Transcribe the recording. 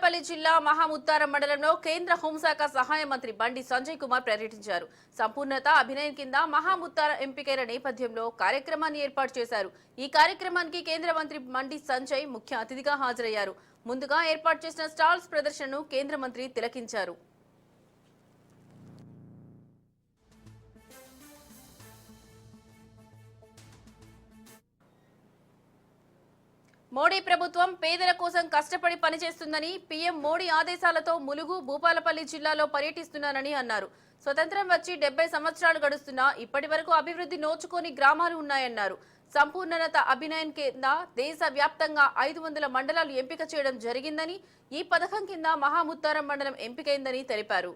భూపాలపల్లి జిల్లా మహాముత్తారం మండలంలో కేంద్ర హోంశాఖ సహాయ మంత్రి బండి సంజయ్ కుమార్ పర్యటించారు. సంపూర్ణత అభినయం కింద మహాముత్తారం ఎంపికైన నేపథ్యంలో కార్యక్రమాన్ని ఏర్పాటు చేశారు. ఈ కార్యక్రమానికి కేంద్ర మంత్రి బండి సంజయ్ ముఖ్య అతిథిగా హాజరయ్యారు. ముందుగా ఏర్పాటు చేసిన స్టాల్స్ ప్రదర్శనను కేంద్ర మంత్రి తిలకించారు. మోడీ ప్రభుత్వం పేదల కోసం కష్టపడి పనిచేస్తుందని పీఎం మోడీ ఆదేశాలతో ములుగు భూపాలపల్లి జిల్లాలో పర్యటిస్తున్నానని అన్నారు. స్వతంత్రం వచ్చి 70 సంవత్సరాలు గడుస్తున్నా ఇప్పటి వరకు అభివృద్ధి నోచుకోని గ్రామాలు ఉన్నాయన్నారు. సంపూర్ణత అభినయం కింద దేశ వ్యాప్తంగా 500 మండలాలు ఎంపిక చేయడం జరిగిందని, ఈ పథకం కింద మహాముత్తారం మండలం ఎంపికైందని తెలిపారు.